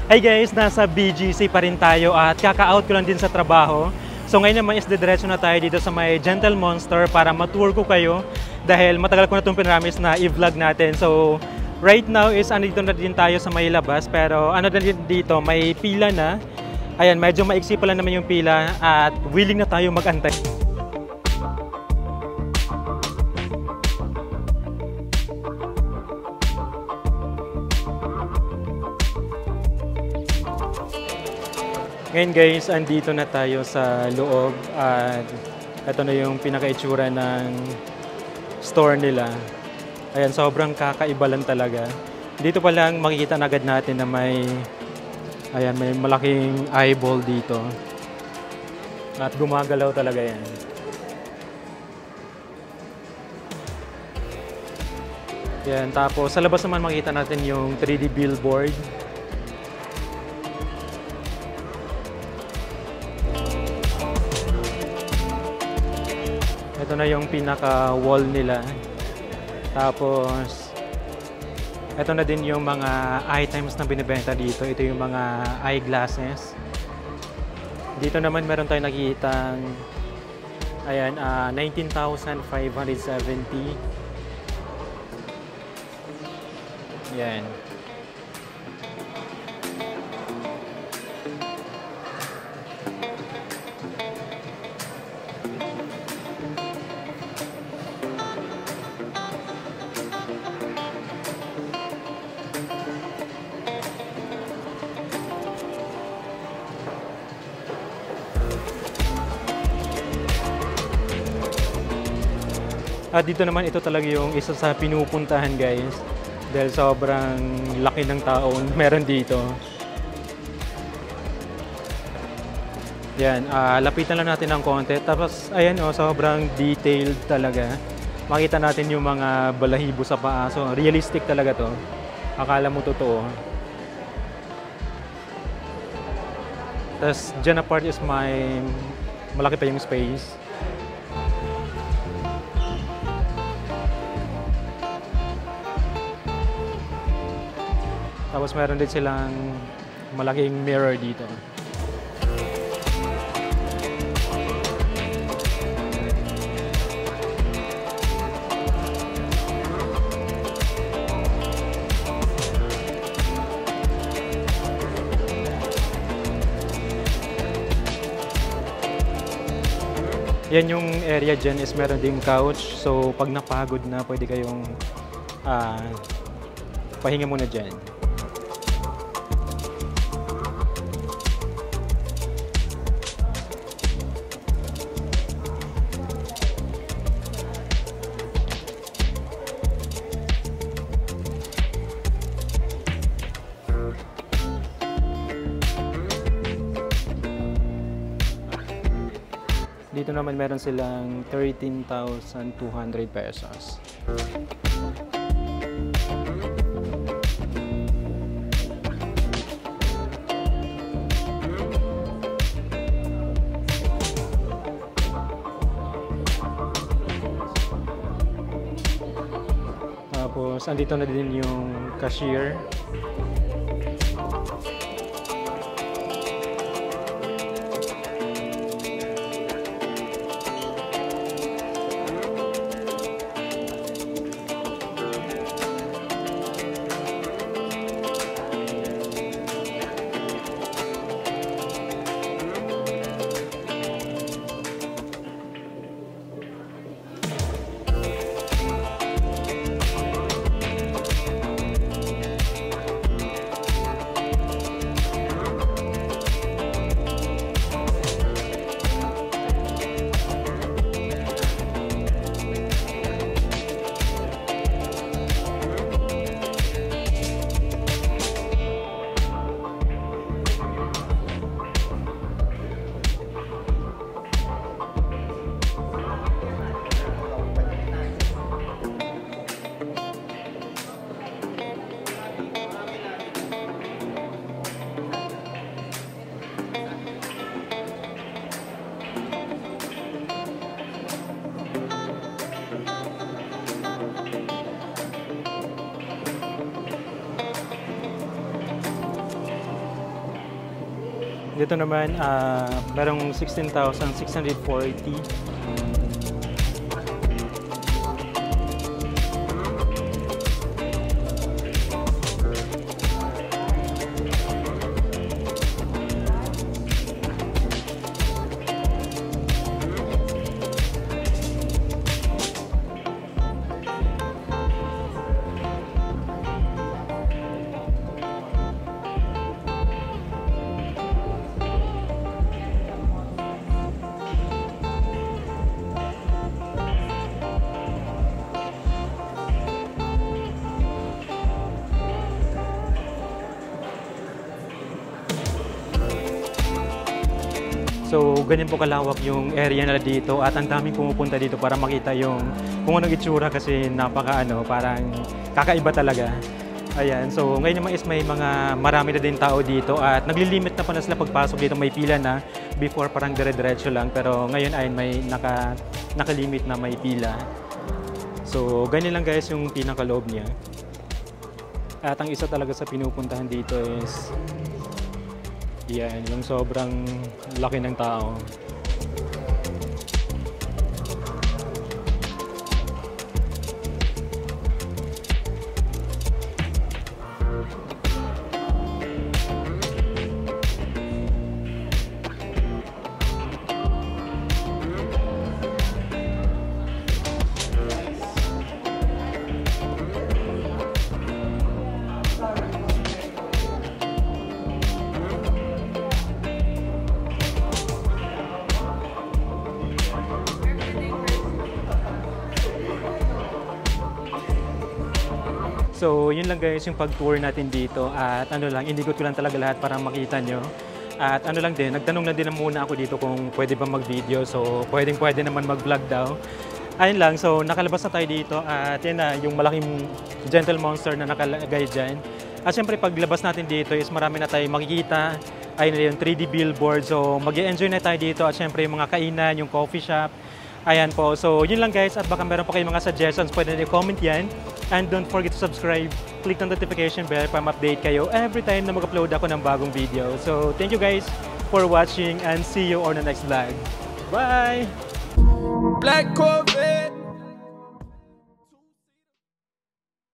Hi guys, nasa BGC pa rin tayo at kaka-out ko lang din sa trabaho. So ngayon naman is diretso na tayo dito sa may Gentle Monster para matour ko kayo dahil matagal ko na itong pinramis na i-vlog natin. So right now is andito na din tayo sa may labas pero ano na din dito, may pila na. Ayan, medyo maiksi pa lang naman yung pila at willing na tayo mag-antay. Ngayon guys, andito na tayo sa loob at ito na yung pinaka-itsura ng store nila. Ayan, sobrang kakaiba lang talaga. Dito pa lang makikita na agad natin na may malaking eyeball dito. At gumagalaw talaga yan. Yan, tapos sa labas naman makikita natin yung 3D billboard. Ito na yung pinaka-wall nila. Tapos, ito na din yung mga items na binibenta dito. Ito yung mga eyeglasses. Dito naman meron tayong nakikitang, ayan, 19,570. Yan. At dito naman ito talaga yung isa sa pinupuntahan guys dahil sobrang laki ng taon meron dito. Yan, lapitan lang natin ng konti. Tapos ayan sobrang detailed talaga. Makita natin yung mga balahibo sa paa. So realistic talaga to. Akala mo totoo. Tapos dyan na part is malaki pa yung space. Tapos meron din silang malaking mirror dito. Yan yung area dyan is meron ding couch. So pag napagod na, pwede kayong pahinga muna dyan. Dito naman meron silang 13,200 pesos. Tapos andito na din yung cashier. Dito naman, merong 16,640. So, ganyan po kalawak yung area nila dito at ang daming pumupunta dito para makita yung kung anong itsura kasi parang kakaiba talaga. Ayan, so ngayon naman is may marami na din tao dito at naglilimit na pa na sila pagpasok dito, may pila na. Before parang dire-diretso lang pero ngayon ay may nakalimit na may pila. So, ganyan lang guys yung pinakaloob niya. At ang isa talaga sa pinupuntahan dito is yan, yung sobrang laki ng tao. So, yun lang guys yung pag-tour natin dito at inikot ko lang talaga lahat para makita nyo. At nagtanong na din muna ako dito kung pwede ba mag-video. So, pwede naman mag-vlog daw. Ayun lang, so nakalabas na tayo dito at yan na yung malaking Gentle Monster na nakalagay dyan. At syempre paglabas natin dito is marami na tayo makikita. Ayun na yung 3D billboard. So, mag-enjoy na tayo dito at syempre yung mga kainan, yung coffee shop. Ayan po. So, yun lang guys. At baka meron pa kayong mga suggestions, pwede na i-comment yan. And don't forget to subscribe. Click the notification bell para ma-update kayo every time na mag-upload ako ng bagong video. So, thank you guys for watching and see you on the next vlog. Bye! Black Corvette.